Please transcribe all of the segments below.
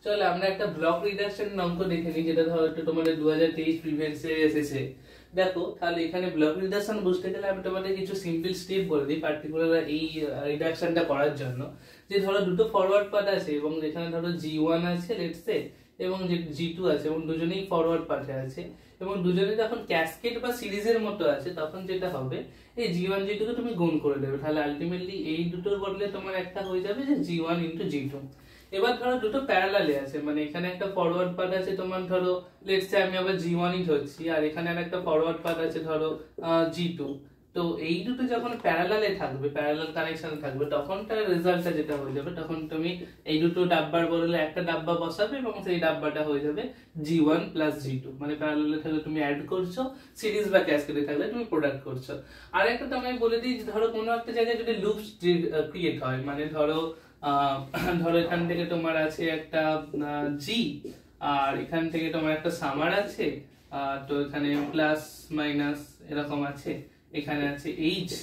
চলো আমরা একটা ব্লক রিডাকশন অঙ্ক দেখে নিই, যেটা ধরো একটু তোমাদের 2023 প্রিভিয়াস এসেছে। দেখো তাহলে এখানে ব্লক রিডাকশন বুঝতে গেলে আমি তোমাদের কিছু সিম্পল স্টেপ বলে দিই পার্টিকুলার এই রিডাকশনটা করার জন্য। যে ধরো দুটো ফরওয়ার্ড পাথ আছে এবং যেখানে ধরো G1 আছে লেটস সে এবং G2 আছে এবং দুজনেই ফরওয়ার্ড পাথে আছে এবং দুজনে যখন ক্যাসকেড বা সিরিজের মতো আছে তখন যেটা হবে এই G1 G2 কে তুমি গুণ করে দেবে, তাহলে আলটিমেটলি এই দুটোর বদলে তোমার একটা হয়ে যাবে যে G1 * G2। এবার ধরো দুটো প্যারালালে আছে, মানে এখানে একটা ফরওয়ার্ড পাথ আছে তোমার ধরো লেটস সে আমি আবার G1 ই ধরছি আর এখানে আরেকটা ফরওয়ার্ড পাথ আছে ধরো G2। তো এই দুটো যখন প্যারালালে থাকবে, প্যারালাল কানেকশনে থাকবে, তখন তার রেজাল্টটা যেটা হয়ে যাবে তখন তুমি এই দুটো ডাব্বার বদলে একটা ডাব্বা বসাবে এবং সেই ডাব্বাটা হয়ে যাবে G1 + G2। মানে প্যারালালে থাকলে তুমি অ্যাড করছো, সিরিজ বা ক্যাসকেডে থাকলে তুমি প্রোডাক্ট করছো। আর একটা তো আমি বলে দিই, ধরো কোনো একটা জায়গায় যদি লুপ ক্রিয়েট হয়, মানে ধরো ধরো এখান থেকে তোমার আছে একটা G আর এখান থেকে তোমার একটা সামার আছে, তো এখানে প্লাস মাইনাস এরকম আছে, এখানে আছে H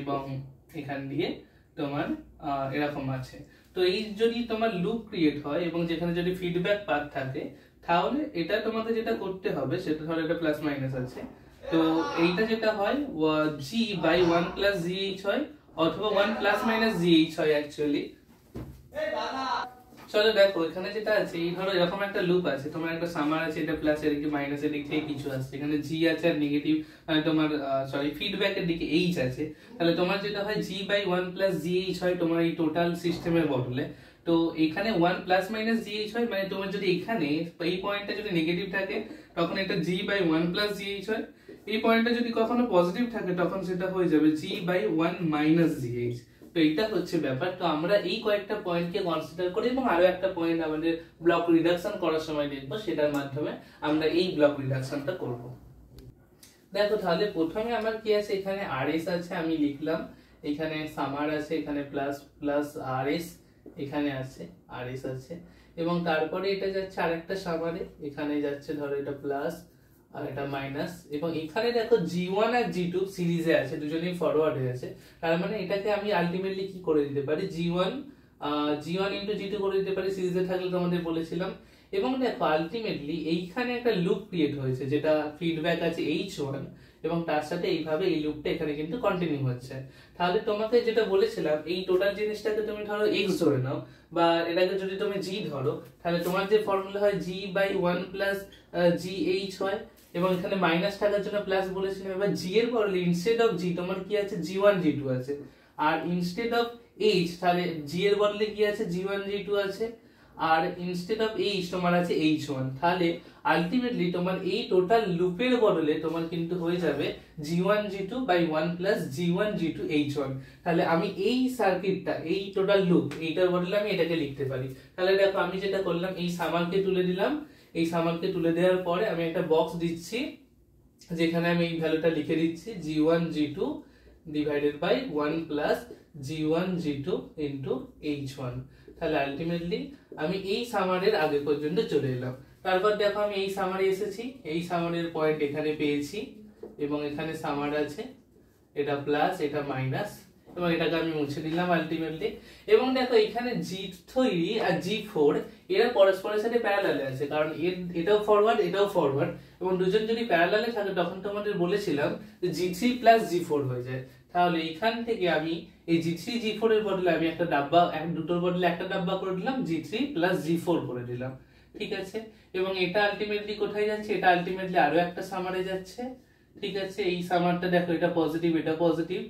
এবং এখান দিয়ে তোমার এরকম আছে। তো এই যদি তোমার লুপ ক্রিয়েট হয় এবং যেখানে যদি ফিডব্যাক পাথ থাকে, তাহলে এটা তোমাকে যেটা করতে হবে সেটা ধরো এটা প্লাস মাইনাস আছে, তো এইটা যেটা হয় G/1 + GH হয় অথবা 1 ± GH হয় অ্যাকচুয়ালি। চলো দেখো এখানে যেটা আছে, এই ধরো এরকম একটা লুপ আছে, তোমার একটা সামার আছে, এটা প্লাস এর দিকে মাইনাস এর দিক থেকে কিছু আসছে, এখানে G আছে আর নেগেটিভ মানে তোমার ফিডব্যাক এর দিকে H আছে, তাহলে তোমার যেটা হয় G/1 + GH হয় তোমার এই টোটাল সিস্টেমের বদলে। তো এখানে 1 ± GH হয়, মানে তোমার যদি এখানে এই পয়েন্টটা যদি নেগেটিভ থাকে তখন এটা G/1 + GH হয়, এই পয়েন্টটা যদি কখনো পজিটিভ থাকে তখন সেটা হয়ে যাবে G/1 - GH। তো এটা হচ্ছে ব্যাপার। তো আমরা এই কয়েকটা পয়েন্টকে কনসিডার করি এবং আরো একটা পয়েন্ট আমাদের ব্লক রিডাকশন করার সময় দেখবো, সেটার মাধ্যমে আমরা এই ব্লক রিডাকশনটা করব। দেখো তাহলে প্রথমে আমার কি আছে, এখানে RS আছে আমি লিখলাম, এখানে সামার আছে, এখানে প্লাস প্লাস RS, এখানে আছে RS আছে এবং তারপরে এটা যাচ্ছে আরেকটা সামারে, এখানে যাচ্ছে ধরো এটা প্লাস আর এটা মাইনাস এবং এখানে দেখো G1 আর G2 সিরিজে আছে, দুজনেই ফরওয়ার্ড হয়ে আছে, তার মানে এটাকে আমি আলটিমেটলি কি করে দিতে পারি G1 * G2 করে দিতে পারি, সিরিজে থাকলে তোমাদের বলেছিলাম। এবং দেখো আলটিমেটলি এইখানে একটা লুপ ক্রিয়েট হয়েছে যেটা ফিডব্যাক আছে H1 এবং তার সাথে এইভাবে এই লুপটা এখানে কিন্তু কন্টিনিউ হচ্ছে। তাহলে তোমাকে যেটা বলেছিলাম এই টোটাল জিনিসটাকে তুমি ধরো x ধরে নাও বা এটাকে যদি তুমি g ধরো, তাহলে তোমার যে ফর্মুলা হয় G/1 + GH হয় এবং এখানে মাইনাস থাকার জন্য প্লাস বলেছিলাম। এবার g এর বদলে ইনস্টেড অফ g তোমার কি আছে G1 G2 আছে আর ইনস্টেড অফ h তাহলে g এর বদলে কি আছে G1 G2 আছে আর ইনস্টেড অফ h তোমার আছে H1। তাহলে আলটিমেটলি তোমার এই টোটাল লুপের বদলে তোমার কিন্তু হয়ে যাবে G1 G2/1 + G1 G2 H1। তাহলে আমি এই সার্কিটটা এই টোটাল লুপ এইটার বদলে আমি এটাকে লিখতে পারি। তাহলে দেখো আমি যেটা করলাম এই সামারকে তুলে দিলাম, এই সামারকে তুলে দেওয়ার পরে আমি একটা বক্স দিচ্ছি যেখানে আমি এই ভ্যালুটা লিখে দিচ্ছি G1 G2 / 1 + G1 G2 * H1। তাহলে আলটিমেটলি আমি এই সামারের আগে পর্যন্ত চলে এলাম। তারপর দেখো আমি এই সামারে এসেছি, এই সামারের পয়েন্ট এখানে পেয়েছি এবং এখানে সামার আছে, এটা প্লাস এটা মাইনাস এবং এটাকে আমি মুছে দিলাম আলটিমেটলি। এবং দেখো এখানে G3 আর G4 এরা পরস্পরের সাথে প্যারালালে আছে, কারণ এটাও ফরওয়ার্ড এটাও ফরওয়ার্ড এবং দুজন যদি প্যারালালে থাকে তখন তোমাদের বলেছিলাম যে G3 + G4 হয়ে যায়। তাহলে এখান থেকে আমি এই G3 G4 এর বদলে আমি একটা ডাব্বা দুটোর বদলে একটা ডাব্বা করে দিলাম, G3 + G4 করে দিলাম, ঠিক আছে। এবং এটা আলটিমেটলি কোথায় যাচ্ছে, এটা আলটিমেটলি আরো একটা সামারে যাচ্ছে, ঠিক আছে। এই সামারটা দেখো এটা পজিটিভ এটা পজিটিভ,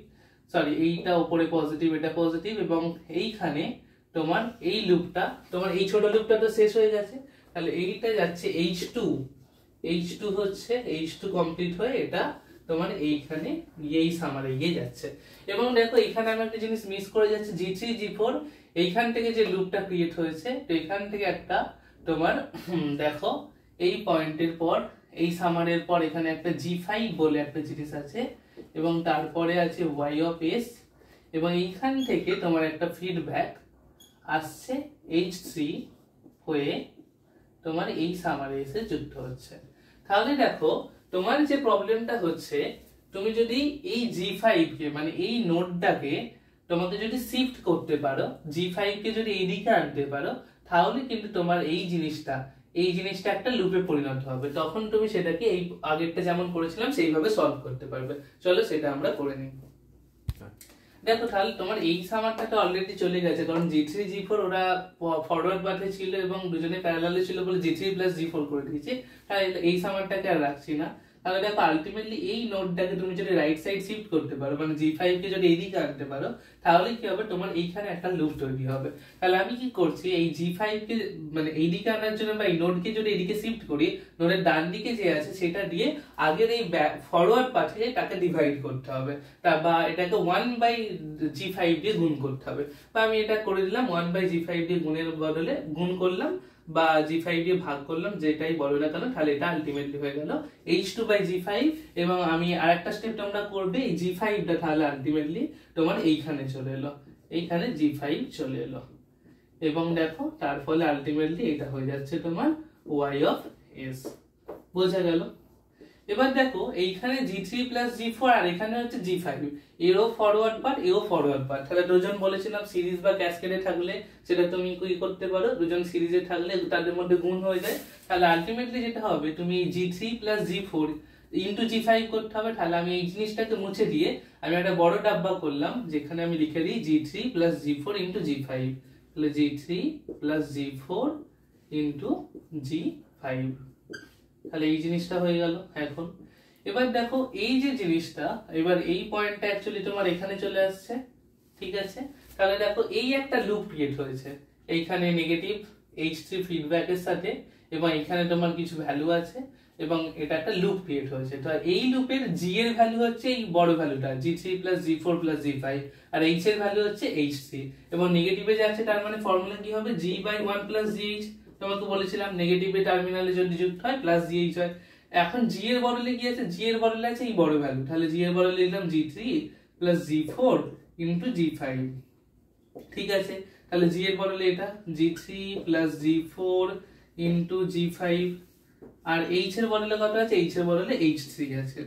সরি এইটা উপরে পজিটিভ এটা পজিটিভ এবং এইখানে তোমার এই লুপটা তোমার এই ছোট লুপটা তো শেষ হয়ে গেছে, তাহলে এইটা যাচ্ছে H2 হচ্ছে H2 কমপ্লিট হয়ে এটা তোমার এইখানে এই সামারে গিয়ে যাচ্ছে। এবং দেখো এখানে আমি একটা জিনিস মিস করে যাচ্ছি, G3 G4 এইখান থেকে যে লুপটা ক্রিয়েট হয়েছে, তো এখান থেকে একটা তোমার দেখো এই পয়েন্টের পর এই সামারের পর এখানে একটা G5 বলে একটা জিনিস আছে এবং তারপরে আছে Y of S এবং এইখান থেকে তোমার একটা ফিডব্যাক আসছে H3 হয়ে তোমার এই সামারে এসে যুক্ত হচ্ছে। তাহলে দেখো তোমার যে প্রবলেমটা হচ্ছে, তুমি যদি এই G5 কে মানে এই নোডটাকে তোমাকে যদি শিফট করতে পারো, G5 কে যদি এইদিকে আনতে পারো, তাহলে কিন্তু তোমার এই জিনিসটা একটা লুপে পরিণত হবে, তখন তুমি সেটাকে এই আগেরটা যেমন করেছিলাম সেইভাবে সলভ করতে পারবে। চলো সেটা আমরা করে নিই। দেখো তাহলে তোমার এই সামারটা অলরেডি চলে গেছে, কারণ G3 G4 ওরা ফরওয়ার্ড পাথে ছিল এবং দুজনে প্যারালালে ছিল বলে G3 + G4 করে দিয়েছে। তাহলে এই সামারটাকে আর রাখছি না। তাহলে দেখো আলটিমেটলি এই নোডটাকে তুমি যদি রাইট সাইড শিফট করতে পারো, মানে G5 কে যদি এইদিকে আনতে পারো, তাহলে কি হবে, তোমার এইখানে একটা লুপ তৈরি হবে। তাহলে আমি কি করছি, এই G5 কে মানে এইদিকে আনার জন্য বা এই নোডকে যদি এইদিকে শিফট করি, নোডের ডান দিকে যে আছে সেটা দিয়ে আগের এই ফরওয়ার্ড পাথে তাকে ডিভাইড করতে হবে, বা এটাকে 1/G5 দিয়ে গুণ করতে হবে। বা আমি এটা করে দিলাম 1/G5 দিয়ে গুণের বদলে গুণ করলাম বা G5 দিয়ে ভাগ করলাম, যেটাই বলো না কেন, তাহলে এটা আলটিমেটলি হয়ে গেল H2/G5। এবং আমি আরেকটা স্টেপ তোমরা করবে, এই G5টা তাহলে আলটিমেটলি তোমার এইখানে চলে এলো, এইখানে G5 চলে এলো। এবং দেখো তার ফলে আলটিমেটলি এটা হয়ে যাচ্ছে তোমার Y(S). বোঝা গেল? এবার দেখো এইখানে G3 + G4 আর এখানে হচ্ছে G5, এরও ফরওয়ার্ড পার্ট এও ফরওয়ার্ড পার্ট। তাহলে দুজন বলেছিলাম সিরিজ বা ক্যাসকেডে থাকলে সেটা তুমি কি করতে পারো, দুজন সিরিজে থাকলে তাদের মধ্যে গুণ হয়ে যায়। তাহলে আলটিমেটলি যেটা হবে, তুমি G3 + G4 ইনটু G5 করতে হবে। তাহলে আমি এই জিনিসটাকে মুছে দিয়ে আমি একটা বড় ডাব্বা করলাম, যেখানে আমি লিখে দিই G3 + G4 ইনটু G5। তাহলে G3 + G4 ইনটু G5। তাহলে এই জিনিসটা হয়ে গেল। এখন এবার দেখো এই যে জিনিসটা, এবার এই পয়েন্টটা অ্যাকচুয়ালি তোমার এখানে চলে আসছে, ঠিক আছে? তাহলে দেখো এই একটা লুপ ক্রিয়েট হয়েছে, এইখানে নেগেটিভ H3 ফিডব্যাকের সাথে, এবং এখানে তোমার কিছু ভ্যালু আছে এবং এটা একটা লুপ ক্রিয়েট হয়েছে। তো এই লুপের G এর ভ্যালু হচ্ছে এই বড় ভ্যালুটা G3 + G4 + G5, আর H এর ভ্যালু হচ্ছে H3, এবং নেগেটিভে যাচ্ছে, তার মানে ফর্মুলা কি হবে, G/1 + GH। তোমাকে বলেছিলাম নেগেটিভে টার্মিনালে যদি যুক্ত হয় প্লাস GH হয়। এখন G এর বদলে কি আছে, G এর বদলে আছে এই বড় ভ্যালু, তাহলে G এর বদলে লিখলাম G3 + G4 ইনটু G5। ঠিক আছে? তাহলে G এর বদলে এটা G3 + G4 ইনটু G5, আর H এর বদলে কত আছে, H এর বদলে H3 আছে।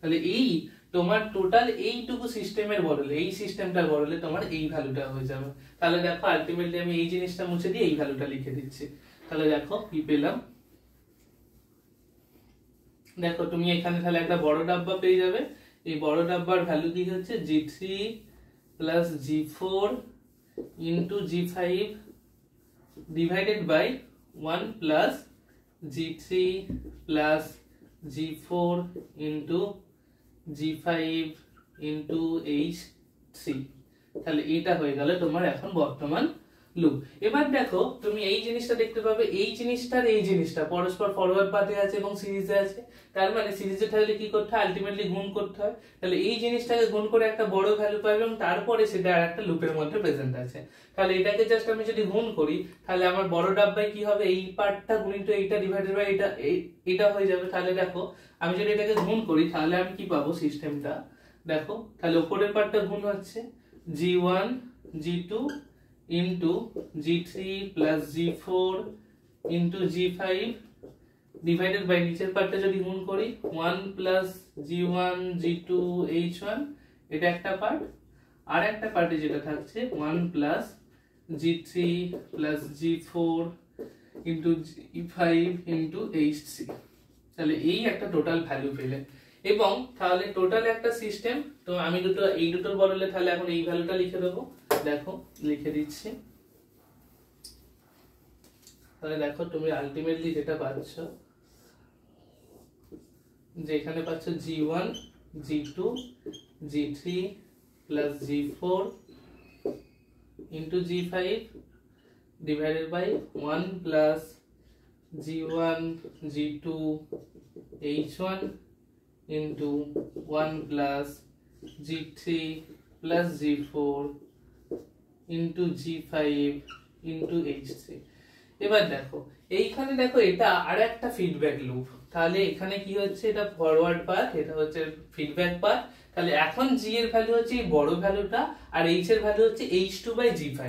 তাহলে এই তোমার টোটাল এইটুকু সিস্টেমের বদলে, এই সিস্টেমটার বদলে তোমার এই ভ্যালুটা হয়ে যাবে। তাহলে দেখো আলটিমেটলি আমি এই জিনিসটা মুছে দিয়ে এই ভ্যালুটা লিখে দিচ্ছি। তাহলে দেখো কি পেলাম, দেখো তুমি এখানে তাহলে একটা বড় ডাব্বা পেয়ে যাবে। এই বড় ডাব্বার ভ্যালু কি হচ্ছে, G3 + G4 into G5 divided by 1 + G3 + G4 into G5 into H3। তাহলে এটা হয়ে গেল তোমার এখন বর্তমান লুপ। এবার দেখো তুমি এই জিনিসটা দেখতে পাবে, এই জিনিসটার এই জিনিসটা পরস্পর ফরওয়ার্ড পাথে আছে এবং সিরিজে আছে। তার মানে সিরিজে থাকলে কি করতে হয়, আলটিমেটলি গুণ করতে হয়। তাহলে এই জিনিসটাকে গুণ করে একটা বড় ভ্যালু পাবে এবং তারপরে সেটা আর একটা লুপের মধ্যে প্রেজেন্ট আছে। তাহলে এটাকে জাস্ট আমি যদি গুণ করি, তাহলে আমার বড় ডাব্বায় কি হবে, এই পার্টটা গুণিত এইটা ডিভাইডেড বাই এটা, এটা হয়ে যাবে। তাহলে দেখো আমি যদি এটাকে গুণ করি, তাহলে আমি কি পাবো সিস্টেমটা, দেখো তাহলে উপরের পার্টটা গুণ হচ্ছে G1 G2 into G3 + G4 into G5 divided by নিচের পার্টটা যদি গুণ করি 1 + G1 G2 H1, এটা একটা পার্ট। আর একটা পার্টে যেটা থাকছে 1 + G3 + G4 into G5 into H3। তাহলে এই একটা টোটাল ভ্যালু পেলে, এবং তাহলে টোটাল একটা সিস্টেম। তো আমি এই দুটোর বদলে তাহলে এখন এই ভ্যালুটা লিখে দেবো, দেখো লিখে দিচ্ছি। তাহলে দেখো তুমি আলটিমেটলি যেটা পাচ্ছ, যে এখানে পাচ্ছ G1 G2 G3 + G4 into G5 divided by 1 + G1 G2 H1 into 1 + G3 + G4 into G5 into H3। এবার দেখো এইখানে দেখো এটা আর একটা ফিডব্যাক লুপ। তাহলে এখানে কি হচ্ছে, এটা ফরওয়ার্ড পাথ, এটা হচ্ছে ফিডব্যাক পাথ। তাহলে এখন জি এর ভ্যালু হচ্ছে এই বড় ভ্যালুটা, আর এইচ এর ভ্যালু হচ্ছে h2/g5।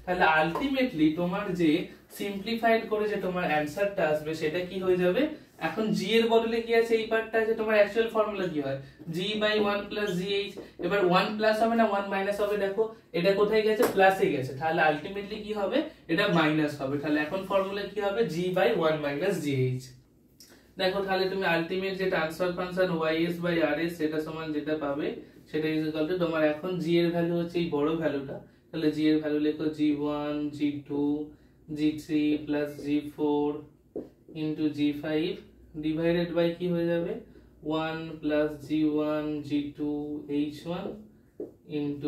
তাহলে আলটিমেটলি তোমার যে সিম্পলিফাইড করে যে তোমার অ্যানসারটা আসবে সেটা কি হয়ে যাবে, এখন জি এর বদলে কি আছে, এই পার্টটা আছে, তোমার অ্যাকচুয়াল ফর্মুলা কি হয়, g/1 + gh। এবার 1 প্লাস হবে না 1 মাইনাস হবে, দেখো এটা কোথায় গেছে, প্লাসে গেছে, তাহলে আলটিমেটলি কি হবে, এটা মাইনাস হবে। তাহলে এখন ফর্মুলা কি হবে, g/1 - gh। দেখো তাহলে তুমি আলটিমেট যে ট্রান্সফার ফাংশন ys/rs সেটা সমান যেটা পাবে সেটা ইকুয়াল টু তোমার এখন g এর ভ্যালু হচ্ছে এই বড় ভ্যালুটা, তাহলে g এর ভ্যালু লেখো g1 g2 g3 + g4 * g5 divided by কি হয়ে যাবে 1 + g1 g2 h1 *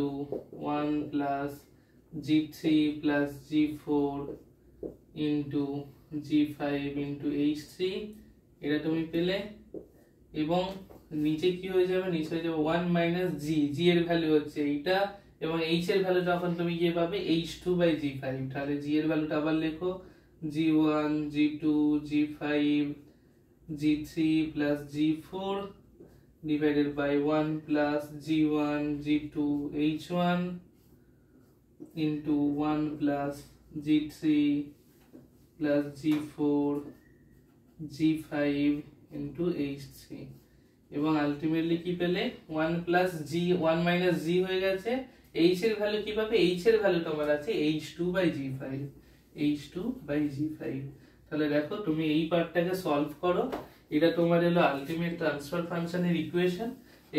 1 + g3 + g4 * g5 * h3। এটা তুমি পেলে, এবং নিচে কি হয়ে যাবে, নিচে হয়ে যাবে 1 - g, g এর ভ্যালু হচ্ছে এইটা, এবং h এর ভ্যালু তখন তুমি কি পাবে h2/g5। তাহলে g এর ভ্যালুটা আবার লেখো g1 g2 g5 g3 + g4 divided by 1 + g1 g2 h1 * 1 + g3 + g4 g5 * h3। এবং আলটিমেটলি কি পেলে 1 + g 1 - g হয়ে গেছে, h এর ভ্যালু কি পাবে, h এর ভ্যালু তোমার আছে h2/g5, h2/g5। তাহলে দেখো তুমি এই পার্টটাকে সলভ করো, এটা তোমার হলো আলটিমেট ট্রান্সফার ফাংশনের ইকুয়েশন।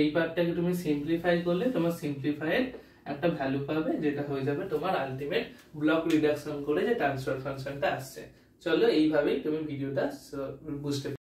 এই পার্টটাকে তুমি সিম্পলিফাই করলে তোমার সিম্পলিফাইয়ের একটা ভ্যালু পাবে, যেটা হয়ে যাবে তোমার আলটিমেট ব্লক রিডাকশন করে যে ট্রান্সফার ফাংশনটা আসছে। চলো এইভাবেই তুমি ভিডিওটা বুঝতে